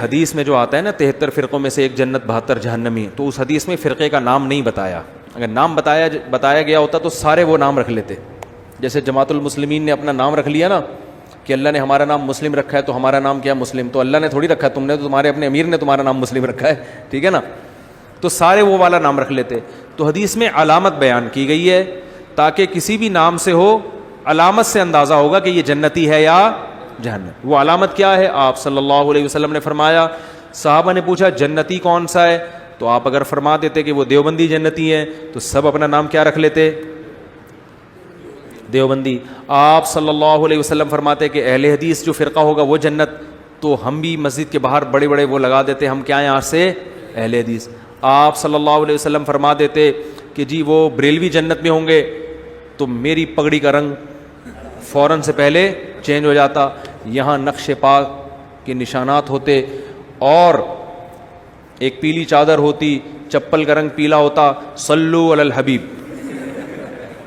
حدیث میں جو آتا ہے نا 73 فرقوں میں سے ایک جنت 72 جہنمی، تو اس حدیث میں فرقے کا نام نہیں بتایا. اگر نام بتایا گیا ہوتا تو سارے وہ نام رکھ لیتے. جیسے جماعت المسلمین نے اپنا نام رکھ لیا نا کہ اللہ نے ہمارا نام مسلم رکھا ہے تو ہمارا نام کیا مسلم، تو اللہ نے تھوڑی رکھا ہے، تم نے تو، تمہارے اپنے امیر نے تمہارا نام مسلم رکھا ہے، ٹھیک ہے نا. تو سارے وہ والا نام رکھ لیتے. تو حدیث میں علامت بیان کی گئی ہے تاکہ کسی بھی نام سے ہو علامت سے اندازہ ہوگا کہ یہ جنتی ہے یا جہنم. وہ علامت کیا ہے؟ آپ صلی اللہ علیہ وسلم نے فرمایا. صحابہ نے پوچھا جنتی کون سا ہے؟ تو آپ اگر فرما دیتے کہ وہ دیوبندی جنتی ہیں تو سب اپنا نام کیا رکھ لیتے؟ دیوبندی. آپ صلی اللہ علیہ وسلم فرماتے کہ اہل حدیث جو فرقہ ہوگا وہ جنت، تو ہم بھی مسجد کے باہر بڑے بڑے وہ لگا دیتے، ہم کیا ہیں یہاں سے اہل حدیث. آپ صلی اللہ علیہ وسلم فرما دیتے کہ جی وہ بریلوی جنت میں ہوں گے، تو میری پگڑی کا رنگ فوراً سے پہلے چینج ہو جاتا. یہاں نقش پاک کے نشانات ہوتے اور ایک پیلی چادر ہوتی، چپل کا رنگ پیلا ہوتا. صلو علی الحبیب.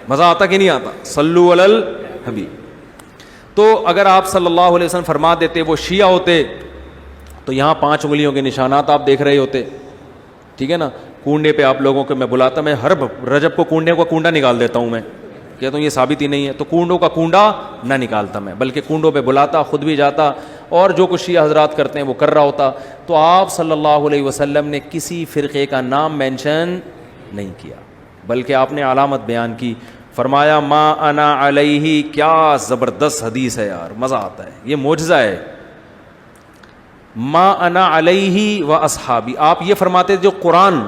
مزہ آتا کہ نہیں آتا؟ صلو علی الحبیب. تو اگر آپ صلی اللہ علیہ وسلم فرما دیتے وہ شیعہ ہوتے تو یہاں 5 انگلیوں کے نشانات آپ دیکھ رہے ہوتے، ٹھیک ہے نا. کنڈے پہ آپ لوگوں کو میں بلاتا، میں ہر رجب کو کنڈے کا کنڈا نکال دیتا ہوں، میں کہتا ہوں یہ ثابت ہی نہیں ہے، تو کنڈوں کا کنڈا نہ نکالتا میں، بلکہ کنڈوں پہ بلاتا، خود بھی جاتا، اور جو کچھ شیعہ حضرات کرتے ہیں وہ کر رہا ہوتا. تو آپ صلی اللہ علیہ وسلم نے کسی فرقے کا نام مینشن نہیں کیا، بلکہ آپ نے علامت بیان کی. فرمایا ما انا علیہ. کیا زبردست حدیث ہے یار، مزہ آتا ہے، یہ معجزہ ہے. ما انا علیہ و اصحابی. آپ یہ فرماتے جو قرآن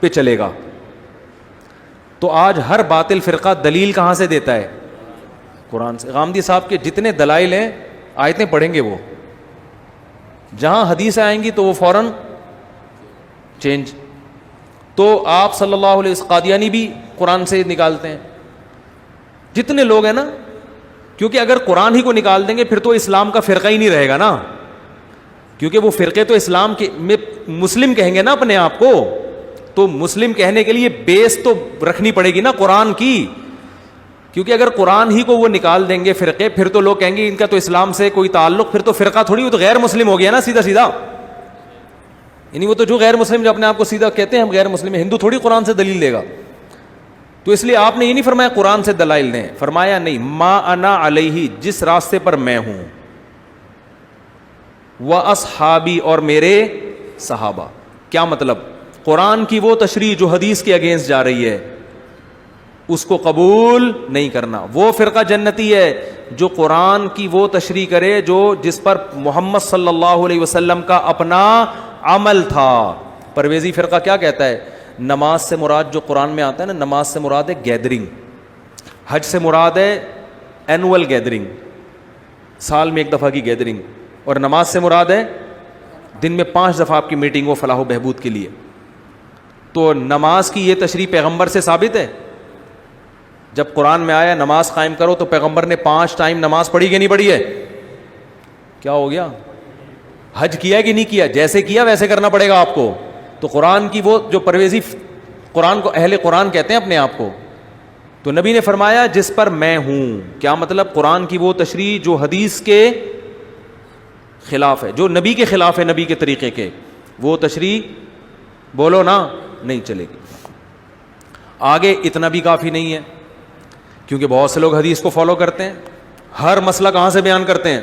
پہ چلے گا. تو آج ہر باطل فرقہ دلیل کہاں سے دیتا ہے؟ قرآن سے. غامدی صاحب کے جتنے دلائل ہیں آیتیں پڑھیں گے وہ، جہاں حدیث آئیں گی تو وہ فوراً چینج. تو آپ صلی اللہ علیہ وسلم قادیانی بھی قرآن سے نکالتے ہیں، جتنے لوگ ہیں نا، کیونکہ اگر قرآن ہی کو نکال دیں گے پھر تو اسلام کا فرقہ ہی نہیں رہے گا نا، کیونکہ وہ فرقے تو اسلام کے میں مسلم کہیں گے نا اپنے آپ کو. تو مسلم کہنے کے لیے بیس تو رکھنی پڑے گی نا قرآن کی، کیونکہ اگر قرآن ہی کو وہ نکال دیں گے فرقے، پھر تو لوگ کہیں گے ان کا تو اسلام سے کوئی تعلق، پھر تو فرقہ تھوڑی، وہ تو غیر مسلم ہو گیا نا سیدھا سیدھا. یعنی وہ تو جو غیر مسلم جو اپنے آپ کو سیدھا کہتے ہیں ہم غیر مسلم ہیں، ہندو تھوڑی قرآن سے دلیل دے گا. تو اس لیے آپ نے یہ نہیں فرمایا قرآن سے دلائل دیں، فرمایا نہیں ما انا علیہ، جس راستے پر میں ہوں، و اصحابی، اور میرے صحابہ. کیا مطلب؟ قرآن کی وہ تشریح جو حدیث کے اگینسٹ جا رہی ہے اس کو قبول نہیں کرنا. وہ فرقہ جنتی ہے جو قرآن کی وہ تشریح کرے جو جس پر محمد صلی اللہ علیہ وسلم کا اپنا عمل تھا. پرویزی فرقہ کیا کہتا ہے؟ نماز سے مراد جو قرآن میں آتا ہے نا، نماز سے مراد ہے گیدرنگ، حج سے مراد ہے اینول گیدرنگ، سال میں 1 دفعہ کی گیدرنگ، اور نماز سے مراد ہے دن میں 5 دفعہ آپ کی میٹنگ ہو فلاح و بہبود کے لیے. تو نماز کی یہ تشریح پیغمبر سے ثابت ہے؟ جب قرآن میں آیا نماز قائم کرو تو پیغمبر نے 5 ٹائم نماز پڑھی کہ نہیں پڑھی ہے؟ کیا ہو گیا؟ حج کیا کہ نہیں کیا؟ جیسے کیا ویسے کرنا پڑے گا آپ کو. تو قرآن کی وہ جو پرویزی، قرآن کو اہل قرآن کہتے ہیں اپنے آپ کو. تو نبی نے فرمایا جس پر میں ہوں. کیا مطلب؟ قرآن کی وہ تشریح جو حدیث کے خلاف ہے، جو نبی کے خلاف ہے، نبی کے طریقے کے، وہ تشریح بولو نا نہیں چلے گی. آگے اتنا بھی کافی نہیں ہے، کیونکہ بہت سے لوگ حدیث کو فالو کرتے ہیں. ہر مسئلہ کہاں سے بیان کرتے ہیں؟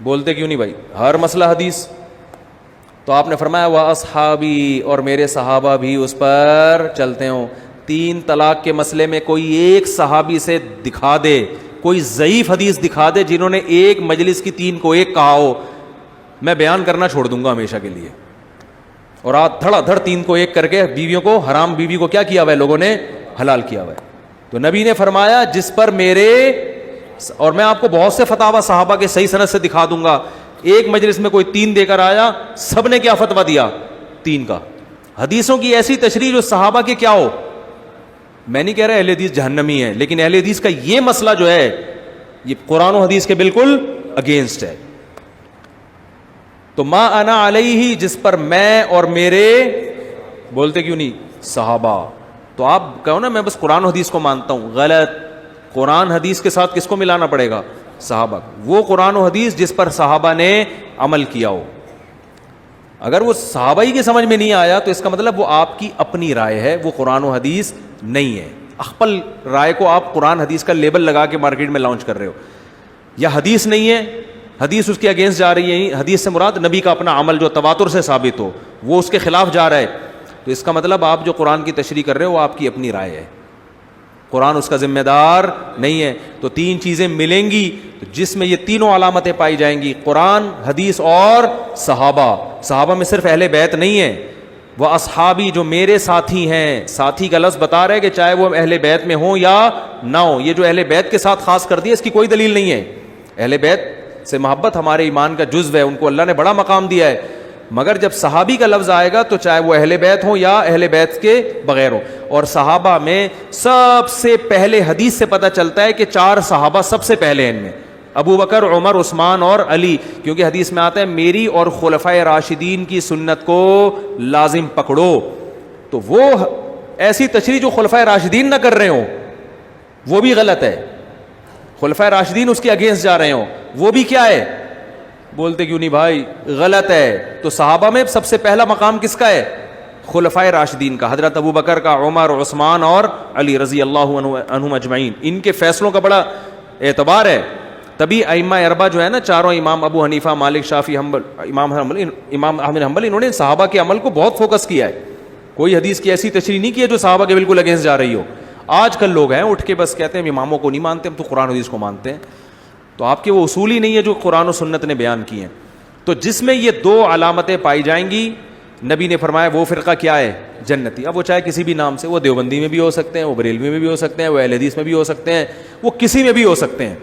بولتے کیوں نہیں بھائی؟ ہر مسئلہ حدیث. تو آپ نے فرمایا وہ اصحابی، اور میرے صحابہ بھی اس پر چلتے ہوں. 3 طلاق کے مسئلے میں کوئی ایک صحابی سے دکھا دے، کوئی ضعیف حدیث دکھا دے جنہوں نے ایک مجلس کی 3 کو 1 کہا ہو، میں بیان کرنا چھوڑ دوں گا ہمیشہ کے لیے. اور آج دھڑا دھڑ 3 کو 1 کر کے بیویوں کو، حرام بیوی کو کیا کیا ہوا ہے لوگوں نے؟ حلال کیا ہوا ہے. تو نبی نے فرمایا جس پر میرے، اور میں آپ کو بہت سے فتاوی صحابہ کے صحیح سند سے دکھا دوں گا، ایک مجلس میں کوئی 3 دے کر آیا، سب نے کیا فتویٰ دیا؟ 3 کا. حدیثوں کی ایسی تشریح جو صحابہ کے کیا ہو. میں نہیں کہہ رہا اہل حدیث جہنمی ہے، لیکن اہل حدیث کا یہ مسئلہ جو ہے یہ قرآن و حدیث کے بالکل اگینسٹ ہے. تو ما انا علیہ، جس پر میں اور میرے، بولتے کیوں نہیں؟ صحابہ. تو آپ کہو نا میں بس قرآن و حدیث کو مانتا ہوں، غلط. قرآن حدیث کے ساتھ کس کو ملانا پڑے گا؟ صحابہ. وہ قرآن و حدیث جس پر صحابہ نے عمل کیا ہو. اگر وہ صحابہ ہی کی سمجھ میں نہیں آیا تو اس کا مطلب وہ آپ کی اپنی رائے ہے, وہ قرآن و حدیث نہیں ہے. اخپل رائے کو آپ قرآن حدیث کا لیبل لگا کے مارکیٹ میں لانچ کر رہے ہو, یا حدیث نہیں ہے, حدیث اس کے اگینسٹ جا رہی ہے. حدیث سے مراد نبی کا اپنا عمل جو تواتر سے ثابت ہو, وہ اس کے خلاف جا رہا ہے, تو اس کا مطلب آپ جو قرآن کی تشریح کر رہے ہو وہ آپ کی اپنی رائے ہے, قرآن اس کا ذمہ دار نہیں ہے. تو تین چیزیں ملیں گی جس میں یہ تینوں علامتیں پائی جائیں گی, قرآن, حدیث اور صحابہ. صحابہ میں صرف اہل بیت نہیں ہے, وہ اصحابی جو میرے ساتھی ہیں. ساتھی کا لفظ بتا رہے کہ چاہے وہ اہل بیت میں ہوں یا نہ ہوں. یہ جو اہل بیت کے ساتھ خاص کر دیا اس کی کوئی دلیل نہیں ہے. اہل بیت سے محبت ہمارے ایمان کا جزو ہے, ان کو اللہ نے بڑا مقام دیا ہے, مگر جب صحابی کا لفظ آئے گا تو چاہے وہ اہل بیت ہوں یا اہل بیت کے بغیر ہوں. اور صحابہ میں سب سے پہلے حدیث سے پتہ چلتا ہے کہ 4 صحابہ سب سے پہلے ہیں ان میں, ابو بکر, عمر, عثمان اور علی, کیونکہ حدیث میں آتا ہے میری اور خلفائے راشدین کی سنت کو لازم پکڑو. تو وہ ایسی تشریح جو خلفائے راشدین نہ کر رہے ہوں وہ بھی غلط ہے, خلفائے راشدین اس کے اگینسٹ جا رہے ہوں وہ بھی کیا ہے, بولتے کیوں نہیں بھائی, غلط ہے. تو صحابہ میں سب سے پہلا مقام کس کا ہے, خلفائے راشدین کا, حضرت ابو بکر کا, عمر, عثمان اور علی رضی اللہ عنہم اجمعین. ان کے فیصلوں کا بڑا اعتبار ہے. تبھی ائمہ اربعہ جو ہے نا, چاروں امام, ابو حنیفہ, مالک, شافعی, حنبل, امام احمد حنبل, انہوں نے صحابہ کے عمل کو بہت فوکس کیا ہے. کوئی حدیث کی ایسی تشریح نہیں کی ہے جو صحابہ کے بالکل اگینسٹ جا رہی ہو. آج کل لوگ ہیں اٹھ کے بس کہتے ہیں ہم اماموں کو نہیں مانتے, ہم تو قرآن حدیث کو مانتے ہیں. تو آپ کے وہ اصول ہی نہیں ہے جو قرآن و سنت نے بیان کی ہیں. تو جس میں یہ 2 علامتیں پائی جائیں گی, نبی نے فرمایا وہ فرقہ کیا ہے, جنتی. اب وہ چاہے کسی بھی نام سے, وہ دیوبندی میں بھی ہو سکتے ہیں, وہ بریلوی میں بھی ہو سکتے ہیں, وہ اہل حدیث میں بھی ہو سکتے ہیں, وہ کسی میں بھی ہو سکتے ہیں.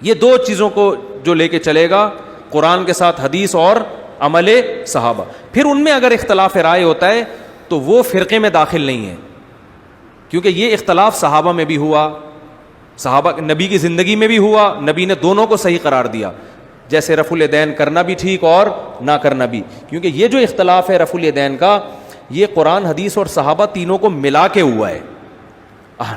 یہ 2 چیزوں کو جو لے کے چلے گا, قرآن کے ساتھ حدیث اور عمل صحابہ. پھر ان میں اگر اختلاف رائے ہوتا ہے تو وہ فرقے میں داخل نہیں ہے, کیونکہ یہ اختلاف صحابہ میں بھی ہوا, صحابہ نبی کی زندگی میں بھی ہوا, نبی نے دونوں کو صحیح قرار دیا. جیسے رفع الیدین کرنا بھی ٹھیک اور نہ کرنا بھی, کیونکہ یہ جو اختلاف ہے رفع الیدین کا, یہ قرآن, حدیث اور صحابہ تینوں کو ملا کے ہوا ہے.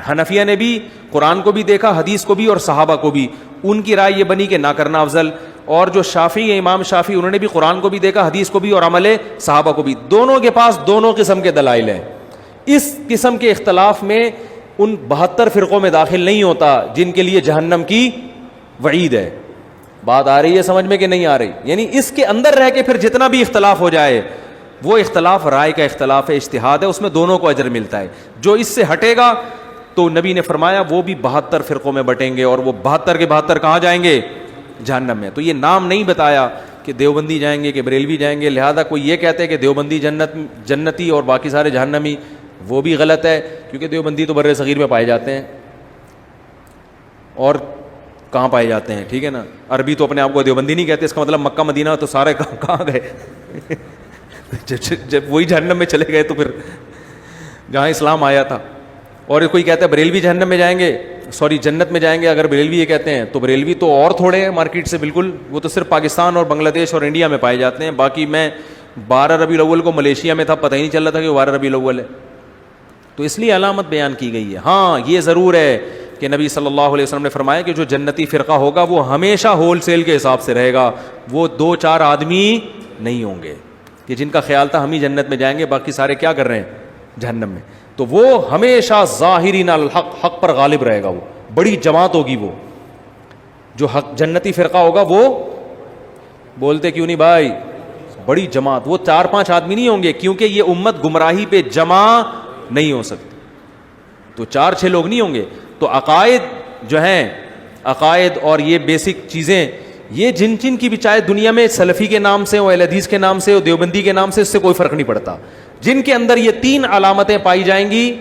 حنفیہ نے بھی قرآن کو بھی دیکھا, حدیث کو بھی اور صحابہ کو بھی, ان کی رائے یہ بنی کہ نہ کرنا افضل. اور جو شافعی ہے, امام شافعی, انہوں نے بھی قرآن کو بھی دیکھا, حدیث کو بھی اور عمل صحابہ کو بھی. دونوں کے پاس دونوں قسم کے دلائل ہیں. اس قسم کے اختلاف میں ان 72 فرقوں میں داخل نہیں ہوتا جن کے لیے جہنم کی وعید ہے. بات آ رہی ہے سمجھ میں کہ نہیں آ رہی؟ یعنی اس کے اندر رہ کے پھر جتنا بھی اختلاف ہو جائے وہ اختلاف رائے کا اختلاف ہے, اجتہاد ہے, اس میں دونوں کو اجر ملتا ہے. جو اس سے ہٹے گا تو نبی نے فرمایا وہ بھی 72 فرقوں میں بٹیں گے, اور وہ 72 کے 72 کہاں جائیں گے, جہنم میں. تو یہ نام نہیں بتایا کہ دیوبندی جائیں گے کہ بریلوی جائیں گے, لہذا کوئی یہ کہتے ہیں کہ دیوبندی جنتی اور باقی سارے جہنمی, وہ بھی غلط ہے, کیونکہ دیوبندی تو بر صغیر میں پائے جاتے ہیں, اور کہاں پائے جاتے ہیں, ٹھیک ہے نا. عربی تو اپنے آپ کو دیوبندی نہیں کہتے, اس کا مطلب مکہ مدینہ تو سارے کہاں گئے جب وہی جہنم میں چلے گئے تو پھر جہاں اسلام آیا تھا. اور کوئی کہتا ہے بریلوی جہنم میں جائیں گے, سوری جنت میں جائیں گے, اگر بریلوی یہ کہتے ہیں تو بریلوی تو اور تھوڑے ہیں مارکیٹ سے بالکل, وہ تو صرف پاکستان اور بنگلہ دیش اور انڈیا میں پائے جاتے ہیں. باقی میں 12 ربیع الاول کو ملیشیا میں تھا, پتہ ہی نہیں چل رہا تھا کہ 12 ربیع الاول ہے. تو اس لیے علامت بیان کی گئی ہے. ہاں یہ ضرور ہے کہ نبی صلی اللہ علیہ وسلم نے فرمایا کہ جو جنتی فرقہ ہوگا وہ ہمیشہ ہول سیل کے حساب سے رہے گا, وہ 2-4 آدمی نہیں ہوں گے کہ جن کا خیال تھا ہم ہی جنت میں جائیں گے, باقی سارے کیا کر رہے ہیں, جہنم میں. تو وہ ہمیشہ ظاہرین الحق, حق پر غالب رہے گا, وہ بڑی جماعت ہوگی. وہ جو حق جنتی فرقہ ہوگا وہ, بولتے کیوں نہیں بھائی, بڑی جماعت, وہ 4-5 آدمی نہیں ہوں گے, کیونکہ یہ امت گمراہی پہ جمع نہیں ہو سکتی, تو 4-6 لوگ نہیں ہوں گے. تو عقائد جو ہیں, عقائد اور یہ بیسک چیزیں, یہ جن جن کی بھی چاہے دنیا میں سلفی کے نام سے ہو, اہل حدیث کے نام سے ہو, دیوبندی کے نام سے, اس سے کوئی فرق نہیں پڑتا. جن کے اندر یہ 3 علامتیں پائی جائیں گی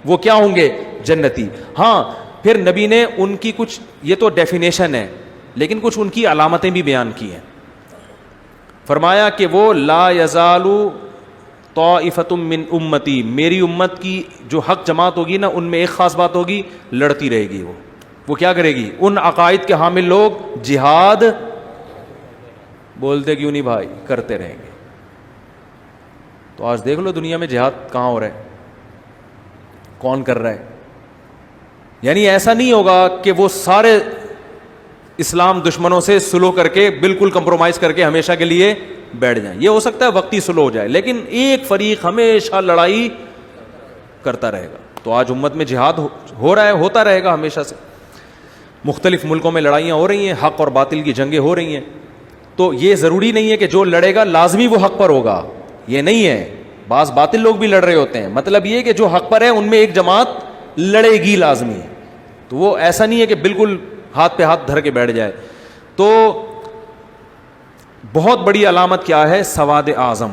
وہ کیا ہوں گے, جنتی. ہاں پھر نبی نے ان کی کچھ, یہ تو ڈیفینیشن ہے, لیکن کچھ ان کی علامتیں بھی بیان کی ہیں. فرمایا کہ وہ لا یزالو طائفۃ من امتی, میری امت کی جو حق جماعت ہوگی نا, ان میں ایک خاص بات ہوگی, لڑتی رہے گی. وہ کیا کرے گی, ان عقائد کے حامل لوگ جہاد, بولتے کیوں نہیں بھائی, کرتے رہیں گے. تو آج دیکھ لو دنیا میں جہاد کہاں ہو رہا ہے, کون کر رہا ہے. یعنی ایسا نہیں ہوگا کہ وہ سارے اسلام دشمنوں سے سلو کر کے بالکل کمپرومائز کر کے ہمیشہ کے لیے بیٹھ جائیں. یہ ہو سکتا ہے وقتی سلو ہو جائے, لیکن ایک فریق ہمیشہ لڑائی کرتا رہے گا. تو آج امت میں جہاد ہو رہا ہے, ہوتا رہے گا ہمیشہ سے. مختلف ملکوں میں لڑائیاں ہو رہی ہیں, حق اور باطل کی جنگیں ہو رہی ہیں. تو یہ ضروری نہیں ہے کہ جو لڑے گا لازمی وہ حق پر ہوگا, یہ نہیں ہے. بعض باطل لوگ بھی لڑ رہے ہوتے ہیں, مطلب یہ کہ جو حق پر ہے ان میں ایک جماعت لڑے گی لازمی. تو وہ ایسا نہیں ہے کہ بالکل ہاتھ پہ ہاتھ دھر کے بیٹھ جائے. تو بہت بڑی علامت کیا ہے؟ سواد اعظم.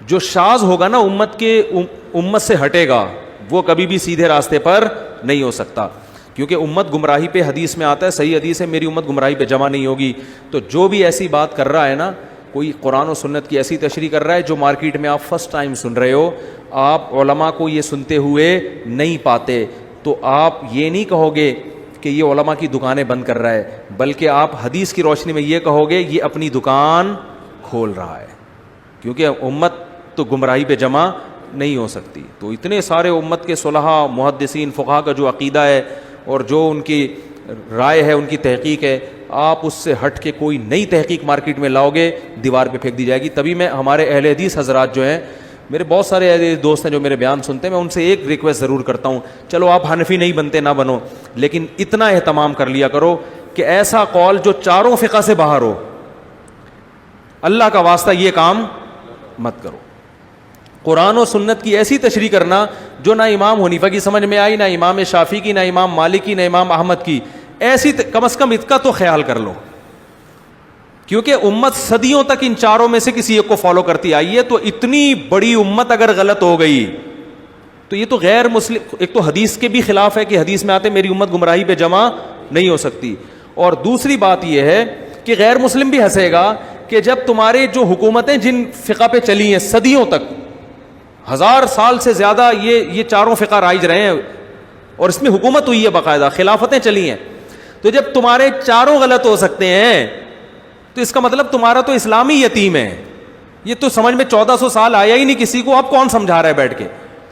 جو شاذ ہوگا نا امت سے ہٹے گا, وہ کبھی بھی سیدھے راستے پر نہیں ہو سکتا, کیونکہ امت گمراہی پہ, حدیث میں آتا ہے, صحیح حدیث ہے, میری امت گمراہی پہ جمع نہیں ہوگی. تو جو بھی ایسی بات کر رہا ہے نا, کوئی قرآن و سنت کی ایسی تشریح کر رہا ہے جو مارکیٹ میں آپ فرسٹ ٹائم سن رہے ہو, آپ علماء کو یہ سنتے ہوئے نہیں پاتے, تو آپ یہ نہیں کہو گے کہ یہ علماء کی دکانیں بند کر رہا ہے, بلکہ آپ حدیث کی روشنی میں یہ کہو گے یہ اپنی دکان کھول رہا ہے, کیونکہ امت تو گمراہی پہ جمع نہیں ہو سکتی. تو اتنے سارے امت کے صلحاء, محدثین, فقہا کا جو عقیدہ ہے اور جو ان کی رائے ہے, ان کی تحقیق ہے, آپ اس سے ہٹ کے کوئی نئی تحقیق مارکیٹ میں لاؤ گے, دیوار پہ پھینک دی جائے گی. تبھی میں ہمارے اہل حدیث حضرات جو ہیں, میرے بہت سارے ایسے دوست ہیں جو میرے بیان سنتے ہیں, میں ان سے ایک ریکویسٹ ضرور کرتا ہوں, چلو آپ حنفی نہیں بنتے نہ بنو, لیکن اتنا اہتمام کر لیا کرو کہ ایسا قول جو چاروں فقہ سے باہر ہو, اللہ کا واسطہ یہ کام مت کرو. قرآن و سنت کی ایسی تشریح کرنا جو نہ امام حنیفہ کی سمجھ میں آئی, نہ امام شافعی کی, نہ امام مالک کی, نہ امام احمد کی, ایسی کم از کم اس کا تو خیال کر لو, کیونکہ امت صدیوں تک ان چاروں میں سے کسی ایک کو فالو کرتی آئی ہے. تو اتنی بڑی امت اگر غلط ہو گئی تو یہ تو غیر مسلم, ایک تو حدیث کے بھی خلاف ہے کہ حدیث میں آتے میری امت گمراہی پہ جمع نہیں ہو سکتی, اور دوسری بات یہ ہے کہ غیر مسلم بھی ہنسے گا کہ جب تمہارے جو حکومتیں جن فقہ پہ چلی ہیں صدیوں تک, 1000 سال سے زیادہ یہ چاروں فقہ رائج رہے ہیں اور اس میں حکومت ہوئی ہے, باقاعدہ خلافتیں چلی ہیں, تو جب تمہارے چاروں غلط ہو سکتے ہیں تو اس کا مطلب تمہارا تو اسلامی یتیم ہے. یہ تو سمجھ میں 1400 سال آیا ہی نہیں کسی کو, اب کون سمجھا رہا ہے بیٹھ کے.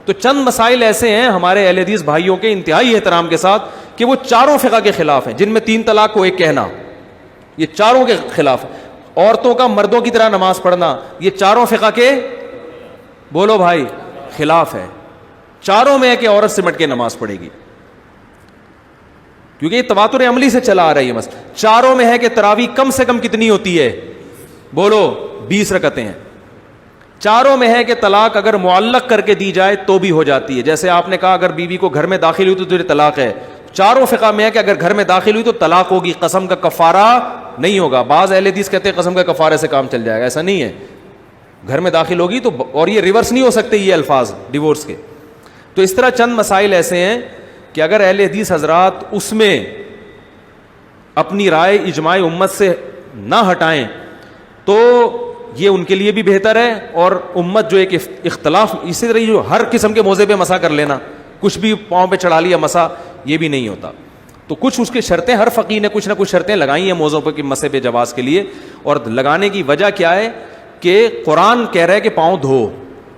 تو چند مسائل ایسے ہیں ہمارے اہل حدیث بھائیوں کے انتہائی احترام کے ساتھ کہ وہ چاروں فقہ کے خلاف ہیں, جن میں 3 طلاق کو ایک کہنا, یہ چاروں کے خلاف. عورتوں کا مردوں کی طرح نماز پڑھنا, یہ چاروں فقہ کے, بولو بھائی, خلاف ہے. چاروں میں ہے کہ عورت سمٹ کے نماز پڑھے گی, کیونکہ یہ تواتر عملی سے چلا آ رہی ہے مسئلہ. چاروں میں ہے کہ تراویح کم سے کم کتنی ہوتی ہے, بولو 20 رکعتیں ہیں. چاروں میں ہے کہ طلاق اگر معلق کر کے دی جائے تو بھی ہو جاتی ہے, جیسے آپ نے کہا اگر بیوی کو گھر میں داخل ہوئی تو تجھے طلاق ہے. چاروں فقہ میں ہے کہ اگر گھر میں داخل ہوئی تو طلاق ہوگی, قسم کا کفارہ نہیں ہوگا. بعض اہل حدیث کہتے ہیں قسم کا کفارے سے کام چل جائے گا, ایسا نہیں ہے. گھر میں داخل ہوگی تو, اور یہ ریورس نہیں ہو سکتے یہ الفاظ ڈیورس کے. تو اس طرح چند مسائل ایسے ہیں کہ اگر اہل حدیث حضرات اس میں اپنی رائے اجماع امت سے نہ ہٹائیں تو یہ ان کے لیے بھی بہتر ہے, اور امت جو ایک اختلاف, اسی طرح جو ہر قسم کے موضوع پہ مسا کر لینا, کچھ بھی پاؤں پہ چڑھا لیا مسا, یہ بھی نہیں ہوتا. تو کچھ اس کی شرطیں, ہر فقیہ نے کچھ نہ کچھ شرطیں لگائی ہیں موضوع پہ کہ مسے پہ جواز کے لیے, اور لگانے کی وجہ کیا ہے کہ قرآن کہہ رہا ہے کہ پاؤں دھو,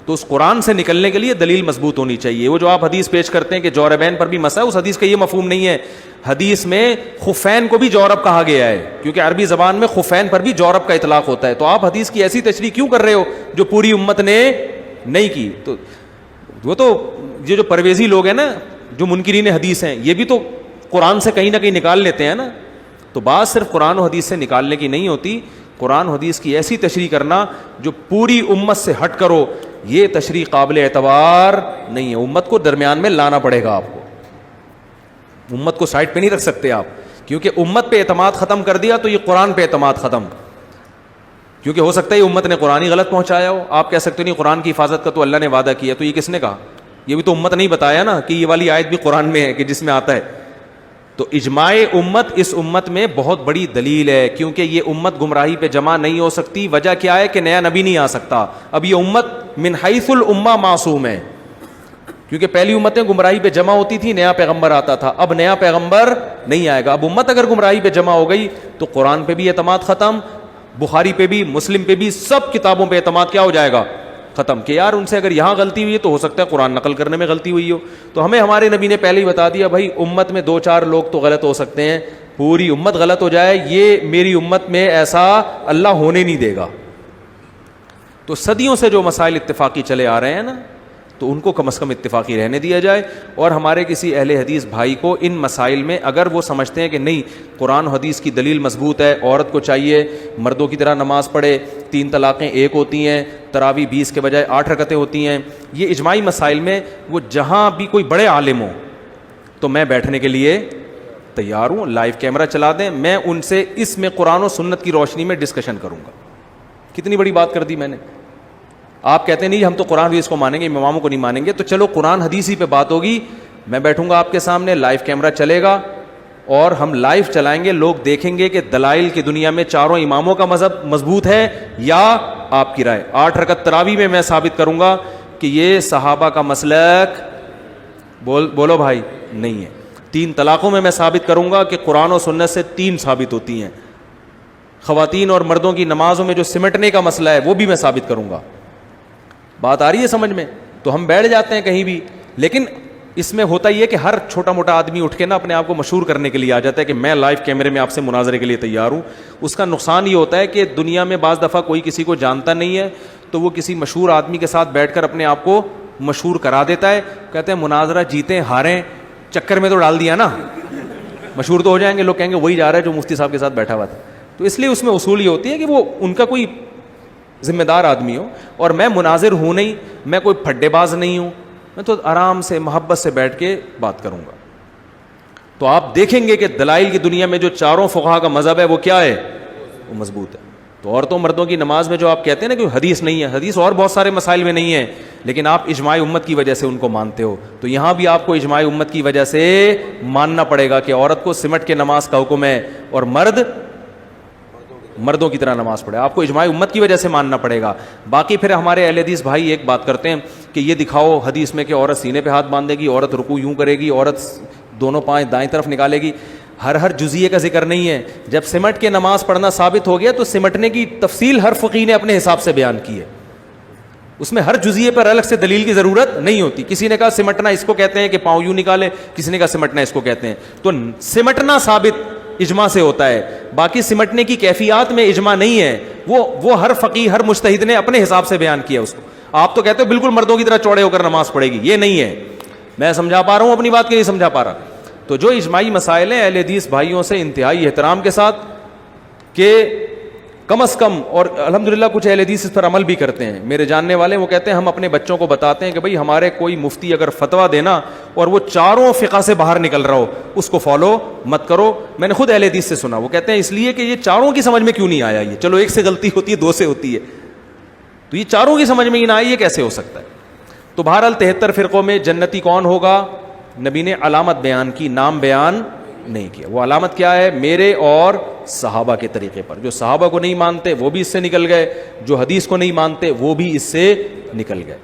تو اس قرآن سے نکلنے کے لیے دلیل مضبوط ہونی چاہیے. وہ جو آپ حدیث پیش کرتے ہیں کہ جوربین پر بھی مسا ہے, اس حدیث کا یہ مفہوم نہیں ہے. حدیث میں خفین کو بھی جورب کہا گیا ہے, کیونکہ عربی زبان میں خفین پر بھی جورب کا اطلاق ہوتا ہے. تو آپ حدیث کی ایسی تشریح کیوں کر رہے ہو جو پوری امت نے نہیں کی؟ تو وہ تو یہ جو پرویزی لوگ ہیں نا, جو منکرین حدیث ہیں, یہ بھی تو قرآن سے کہیں نہ کہیں نکال لیتے ہیں نا. تو بات صرف قرآن و حدیث سے نکالنے کی نہیں ہوتی, قرآن و حدیث کی ایسی تشریح کرنا جو پوری امت سے ہٹ کرو, یہ تشریح قابل اعتبار نہیں ہے. امت کو درمیان میں لانا پڑے گا آپ کو, امت کو سائڈ پہ نہیں رکھ سکتے آپ, کیونکہ امت پہ اعتماد ختم کر دیا تو یہ قرآن پہ اعتماد ختم, کیونکہ ہو سکتا ہے امت نے قرآن ہی غلط پہنچایا ہو. آپ کہہ سکتے نہیں قرآن کی حفاظت کا تو اللہ نے وعدہ کیا, تو یہ کس نے کہا؟ یہ بھی تو امت نہیں بتایا نا کہ یہ والی آیت بھی قرآن میں ہے کہ جس میں آتا ہے. تو اجماع امت اس امت میں بہت بڑی دلیل ہے, کیونکہ یہ امت گمراہی پہ جمع نہیں ہو سکتی. وجہ کیا ہے کہ نیا نبی نہیں آ سکتا. اب یہ امت من حیث الامہ معصوم ہے, کیونکہ پہلی امتیں گمراہی پہ جمع ہوتی تھی, نیا پیغمبر آتا تھا. اب نیا پیغمبر نہیں آئے گا. اب امت اگر گمراہی پہ جمع ہو گئی تو قرآن پہ بھی اعتماد ختم, بخاری پہ بھی, مسلم پہ بھی, سب کتابوں پہ اعتماد کیا ہو جائے گا؟ ختم. کہ یار ان سے اگر یہاں غلطی ہوئی ہے تو ہو سکتا ہے قرآن نقل کرنے میں غلطی ہوئی ہو. تو ہمیں ہمارے نبی نے پہلے ہی بتا دیا, بھائی امت میں 2-4 لوگ تو غلط ہو سکتے ہیں, پوری امت غلط ہو جائے یہ میری امت میں ایسا اللہ ہونے نہیں دے گا. تو صدیوں سے جو مسائل اتفاقی چلے آ رہے ہیں نا, تو ان کو کم از کم اتفاقی رہنے دیا جائے. اور ہمارے کسی اہل حدیث بھائی کو ان مسائل میں اگر وہ سمجھتے ہیں کہ نہیں قرآن حدیث کی دلیل مضبوط ہے, عورت کو چاہیے مردوں کی طرح نماز پڑھے, 3 طلاقیں 1 ہوتی ہیں, تراویح 20 کے بجائے 8 رکعتیں ہوتی ہیں, یہ اجماعی مسائل میں وہ جہاں بھی کوئی بڑے عالم ہوں تو میں بیٹھنے کے لیے تیار ہوں. لائیو کیمرہ چلا دیں, میں ان سے اس میں قرآن و سنت کی روشنی میں ڈسکشن کروں گا. کتنی بڑی بات کر دی میں نے. آپ کہتے ہیں نہیں ہم تو قرآن حدیث کو مانیں گے, اماموں کو نہیں مانیں گے, تو چلو قرآن حدیث ہی پہ بات ہوگی. میں بیٹھوں گا آپ کے سامنے, لائیو کیمرہ چلے گا اور ہم لائیو چلائیں گے, لوگ دیکھیں گے کہ دلائل کی دنیا میں چاروں اماموں کا مذہب مضبوط ہے یا آپ کی رائے. 8 رکعت تراویح میں ثابت کروں گا کہ یہ صحابہ کا مسلک بولو بھائی نہیں ہے. 3 طلاقوں میں ثابت کروں گا کہ قرآن و سنت سے 3 ثابت ہوتی ہیں. خواتین اور مردوں کی نمازوں میں جو سمٹنے کا مسئلہ ہے وہ بھی میں ثابت کروں گا. بات آ رہی ہے سمجھ میں؟ تو ہم بیٹھ جاتے ہیں کہیں بھی, لیکن اس میں ہوتا یہ کہ ہر چھوٹا موٹا آدمی اٹھ کے نا اپنے آپ کو مشہور کرنے کے لیے آ جاتا ہے کہ میں لائیو کیمرے میں آپ سے مناظرے کے لیے تیار ہوں. اس کا نقصان یہ ہوتا ہے کہ دنیا میں بعض دفعہ کوئی کسی کو جانتا نہیں ہے تو وہ کسی مشہور آدمی کے ساتھ بیٹھ کر اپنے آپ کو مشہور کرا دیتا ہے. کہتے ہیں مناظرہ جیتیں ہاریں, چکر میں تو ڈال دیا نا, مشہور تو ہو جائیں گے, لوگ کہیں گے وہی جا رہا ہے جو مفتی صاحب کے ساتھ بیٹھا ہوا تھا. تو اس لیے اس میں اصول یہ ہوتی ہے کہ وہ ان کا کوئی ذمہ دار آدمی ہو. اور میں مناظر ہوں نہیں, میں کوئی پھڈے باز نہیں ہوں, میں تو آرام سے محبت سے بیٹھ کے بات کروں گا. تو آپ دیکھیں گے کہ دلائل کی دنیا میں جو چاروں فقہا کا مذہب ہے وہ کیا ہے, وہ مضبوط ہے. تو عورتوں مردوں کی نماز میں جو آپ کہتے ہیں نا کہ حدیث نہیں ہے, حدیث اور بہت سارے مسائل میں نہیں ہے, لیکن آپ اجماع امت کی وجہ سے ان کو مانتے ہو. تو یہاں بھی آپ کو اجماع امت کی وجہ سے ماننا پڑے گا کہ عورت کو سمٹ کے نماز کا حکم ہے اور مردوں کی طرح نماز پڑھے. آپ کو اجماع امت کی وجہ سے ماننا پڑے گا. باقی پھر ہمارے اہل حدیث بھائی ایک بات کرتے ہیں کہ یہ دکھاؤ حدیث میں کہ عورت سینے پہ ہاتھ باندھے گی, عورت رکوع یوں کرے گی, عورت دونوں پائیں دائیں طرف نکالے گی. ہر جزیے کا ذکر نہیں ہے. جب سمٹ کے نماز پڑھنا ثابت ہو گیا تو سمٹنے کی تفصیل ہر فقیہ نے اپنے حساب سے بیان کی ہے. اس میں ہر جزیے پر الگ سے دلیل کی ضرورت نہیں ہوتی. کسی نے کہا سمٹنا اس کو کہتے ہیں کہ پاؤں یوں نکالے, کسی نے کہا سمٹنا اس کو کہتے ہیں. تو سمٹنا ثابت اجماع سے ہوتا ہے, باقی سمٹنے کی کیفیات میں اجماع نہیں ہے. وہ ہر فقیہ ہر مجتہد نے اپنے حساب سے بیان کیا اس کو. آپ تو کہتے ہو بالکل مردوں کی طرح چوڑے ہو کر نماز پڑھے گی, یہ نہیں ہے. میں سمجھا پا رہا ہوں اپنی بات, کہ نہیں سمجھا پا رہا. تو جو اجماعی مسائل ہیں اہل حدیث بھائیوں سے انتہائی احترام کے ساتھ کہ کم از کم, اور الحمدللہ کچھ اہل حدیث اس پر عمل بھی کرتے ہیں. میرے جاننے والے وہ کہتے ہیں ہم اپنے بچوں کو بتاتے ہیں کہ بھئی ہمارے کوئی مفتی اگر فتویٰ دینا اور وہ چاروں فقہ سے باہر نکل رہا ہو اس کو فالو مت کرو. میں نے خود اہل حدیث سے سنا, وہ کہتے ہیں اس لیے کہ یہ چاروں کی سمجھ میں کیوں نہیں آیا, یہ چلو ایک سے غلطی ہوتی ہے, 2 سے ہوتی ہے, تو یہ چاروں کی سمجھ میں ہی نہ آئی, یہ کیسے ہو سکتا ہے. تو بہرحال 73 فرقوں میں جنتی کون ہوگا, نبی نے علامت بیان کی, نام بیان نہیں کیا. وہ علامت کیا ہے, میرے اور صحابہ کے طریقے پر. جو صحابہ کو نہیں مانتے وہ بھی اس سے نکل گئے, جو حدیث کو نہیں مانتے وہ بھی اس سے نکل گئے.